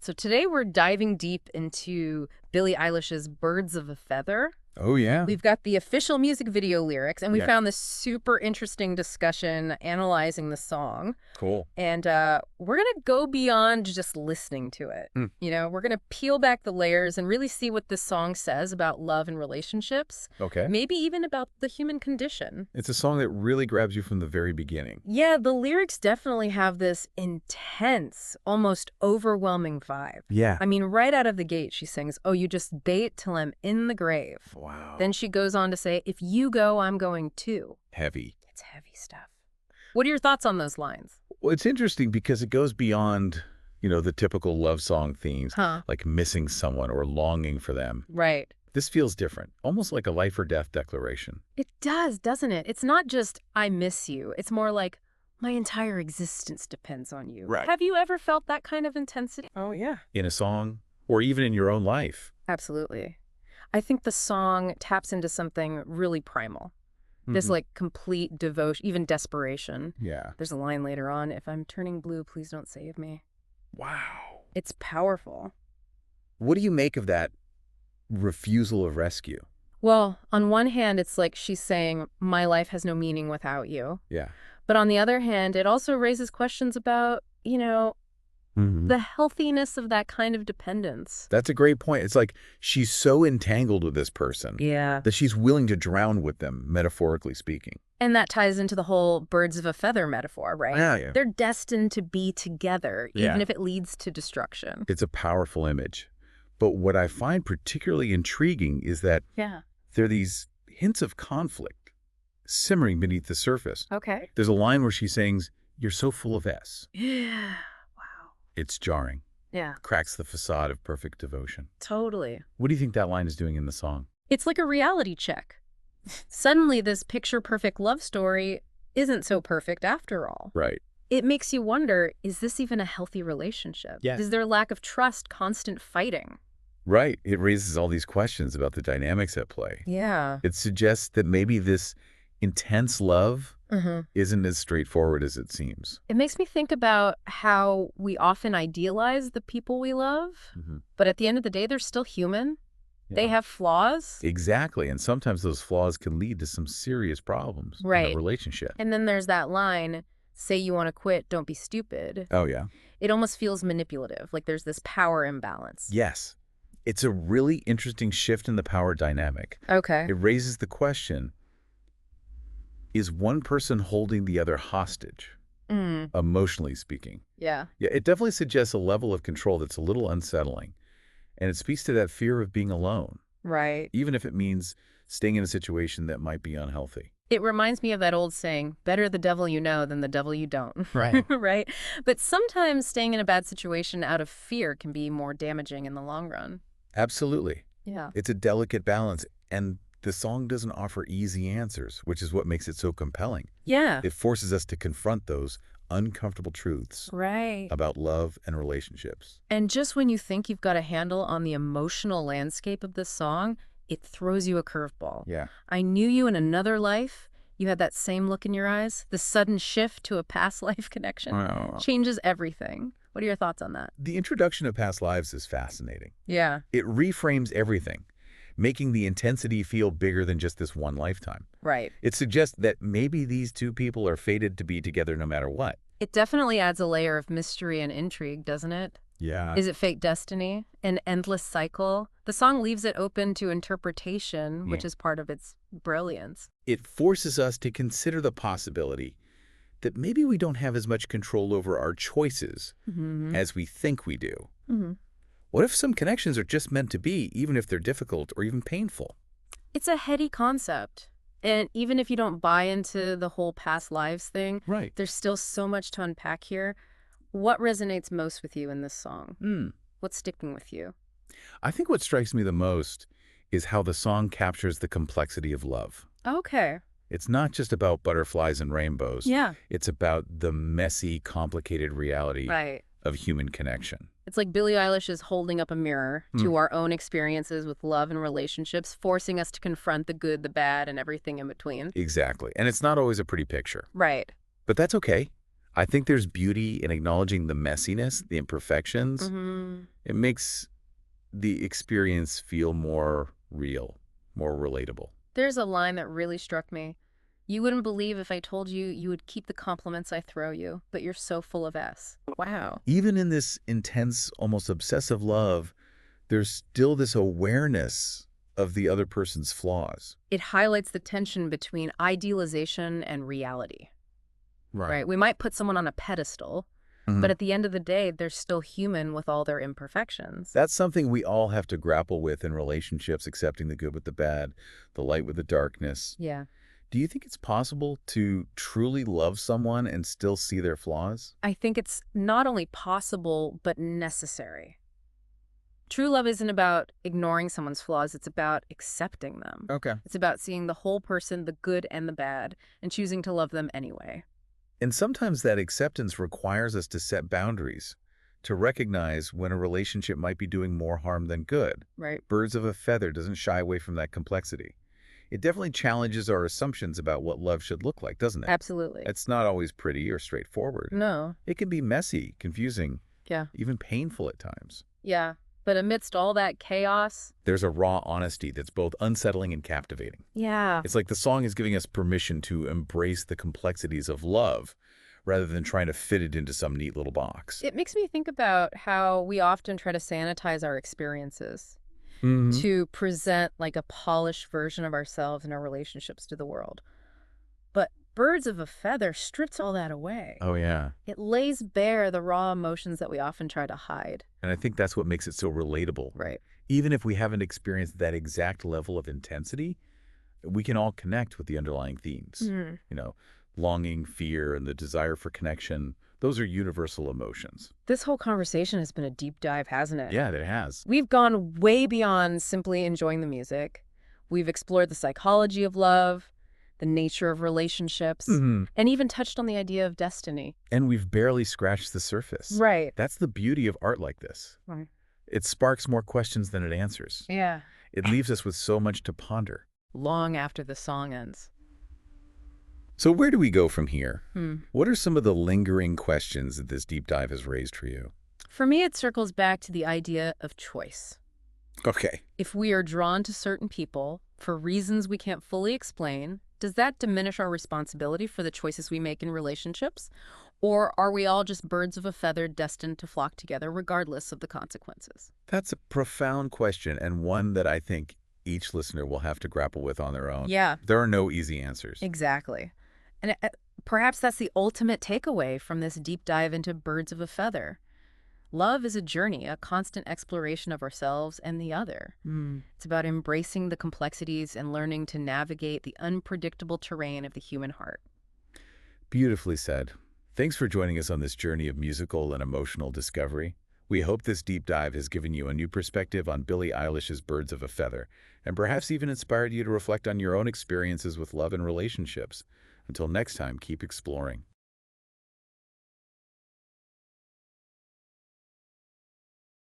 So today we're diving deep into Billie Eilish's Birds of a Feather. Oh, yeah. We've got the official music video lyrics, and we Yeah. found this super interesting discussion analyzing the song. Cool. And we're going to go beyond just listening to it. You know, we're going to peel back the layers and really see what this song says about love and relationships. Okay. Maybe even about the human condition. It's a song that really grabs you from the very beginning. Yeah, the lyrics definitely have this intense, almost overwhelming vibe. Yeah. I mean, right out of the gate, she sings, "Oh, you just bait till I'm in the grave." Wow. Then she goes on to say, "If you go, I'm going too." Heavy. It's heavy stuff. What are your thoughts on those lines? Well, it's interesting because it goes beyond, the typical love song themes, like missing someone or longing for them. Right. This feels different, almost like a life or death declaration. It does, doesn't it? It's not just, "I miss you." It's more like, "My entire existence depends on you." Right. Have you ever felt that kind of intensity? Oh, yeah. In a song, or even in your own life. Absolutely. I think the song taps into something really primal. This like complete devotion, even desperation. Yeah. There's a line later on, "If I'm turning blue, please don't save me." Wow. It's powerful. What do you make of that refusal of rescue? Well, on one hand, it's like she's saying, "My life has no meaning without you." Yeah. But on the other hand, it also raises questions about, the healthiness of that kind of dependence. That's a great point. It's like she's so entangled with this person Yeah. that she's willing to drown with them, metaphorically speaking. And that ties into the whole birds of a feather metaphor, right? Yeah. They're destined to be together, Yeah. even if it leads to destruction. It's a powerful image. But what I find particularly intriguing is that Yeah. there are these hints of conflict simmering beneath the surface. Okay. There's a line where she sings, "You're so full of S." Yeah. Wow. It's jarring, Yeah, cracks the facade of perfect devotion. totally. What do you think that line is doing in the song? It's like a reality check. Suddenly, this picture-perfect love story isn't so perfect after all. Right. It makes you wonder, is this even a healthy relationship? Yeah. Is there lack of trust, constant fighting? Right. It raises all these questions about the dynamics at play. Yeah. It suggests that maybe this intense love isn't as straightforward as it seems. It makes me think about how we often idealize the people we love, but at the end of the day, they're still human. They Yeah. have flaws. Exactly. And sometimes those flaws can lead to some serious problems in Right. a relationship. And then there's that line, "Say you want to quit, don't be stupid." Oh, yeah. It almost feels manipulative, like there's this power imbalance. Yes. It's a really interesting shift in the power dynamic. Okay. It raises the question, is one person holding the other hostage, emotionally speaking? Yeah. Yeah, it definitely suggests a level of control that's a little unsettling. And it speaks to that fear of being alone, Right. even if it means staying in a situation that might be unhealthy. It reminds me of that old saying, "Better the devil you know than the devil you don't." Right. Right? But sometimes staying in a bad situation out of fear can be more damaging in the long run. Absolutely. Yeah. It's a delicate balance, and the song doesn't offer easy answers, which is what makes it so compelling. Yeah. It forces us to confront those uncomfortable truths Right. about love and relationships. And just when you think you've got a handle on the emotional landscape of this song, it throws you a curveball. Yeah. "I knew you in another life." You had that same look in your eyes. The sudden shift to a past life connection changes everything. What are your thoughts on that? The introduction of past lives is fascinating. Yeah. It reframes everything, making the intensity feel bigger than just this one lifetime. Right. It suggests that maybe these two people are fated to be together no matter what. It definitely adds a layer of mystery and intrigue, doesn't it? Yeah. Is it fate destiny? An endless cycle? The song leaves it open to interpretation, which is part of its brilliance. It forces us to consider the possibility that maybe we don't have as much control over our choices as we think we do. What if some connections are just meant to be, even if they're difficult or even painful? It's a heady concept. And even if you don't buy into the whole past lives thing, Right. there's still so much to unpack here. What resonates most with you in this song? What's sticking with you? I think what strikes me the most is how the song captures the complexity of love. Okay. It's not just about butterflies and rainbows. Yeah. It's about the messy, complicated reality Right. of human connection. It's like Billie Eilish is holding up a mirror to our own experiences with love and relationships, forcing us to confront the good, the bad, and everything in between. Exactly. And it's not always a pretty picture. Right. But that's okay. I think there's beauty in acknowledging the messiness, the imperfections. Mm-hmm. It makes the experience feel more real, more relatable. There's a line that really struck me. You wouldn't believe if I told you you would keep the compliments I throw you, but you're so full of S. Wow. Even in this intense, almost obsessive love, there's still this awareness of the other person's flaws. It highlights the tension between idealization and reality, right? We might put someone on a pedestal, but at the end of the day, they're still human with all their imperfections. That's something we all have to grapple with in relationships, accepting the good with the bad, the light with the darkness. Yeah. Do you think it's possible to truly love someone and still see their flaws? I think it's not only possible, but necessary. True love isn't about ignoring someone's flaws, it's about accepting them. Okay. It's about seeing the whole person, the good and the bad, and choosing to love them anyway. And sometimes that acceptance requires us to set boundaries, to recognize when a relationship might be doing more harm than good. Right. Birds of a feather doesn't shy away from that complexity. It definitely challenges our assumptions about what love should look like, doesn't it? Absolutely. It's not always pretty or straightforward. No. It can be messy, confusing, Yeah. even painful at times. Yeah. But amidst all that chaos... There's a raw honesty that's both unsettling and captivating. Yeah. It's like the song is giving us permission to embrace the complexities of love rather than trying to fit it into some neat little box. It makes me think about how we often try to sanitize our experiences to present like a polished version of ourselves and our relationships to the world. But Birds of a Feather strips all that away. Oh, yeah. It lays bare the raw emotions that we often try to hide. And I think that's what makes it so relatable. Right. Even if we haven't experienced that exact level of intensity, we can all connect with the underlying themes. You know, longing, fear, and the desire for connection. Those are universal emotions. This whole conversation has been a deep dive, hasn't it? Yeah, it has. We've gone way beyond simply enjoying the music. We've explored the psychology of love, the nature of relationships, and even touched on the idea of destiny. And we've barely scratched the surface. Right. That's the beauty of art like this. Right. It sparks more questions than it answers. Yeah. It leaves us with so much to ponder. Long after the song ends. So where do we go from here? What are some of the lingering questions that this deep dive has raised for you? For me, it circles back to the idea of choice. Okay. If we are drawn to certain people for reasons we can't fully explain, does that diminish our responsibility for the choices we make in relationships? Or are we all just birds of a feather destined to flock together regardless of the consequences? That's a profound question, and one that I think each listener will have to grapple with on their own. Yeah. There are no easy answers. Exactly. And perhaps that's the ultimate takeaway from this deep dive into Birds of a Feather. Love is a journey, a constant exploration of ourselves and the other. It's about embracing the complexities and learning to navigate the unpredictable terrain of the human heart. Beautifully said. Thanks for joining us on this journey of musical and emotional discovery. We hope this deep dive has given you a new perspective on Billie Eilish's Birds of a Feather, and perhaps even inspired you to reflect on your own experiences with love and relationships. Until next time, keep exploring.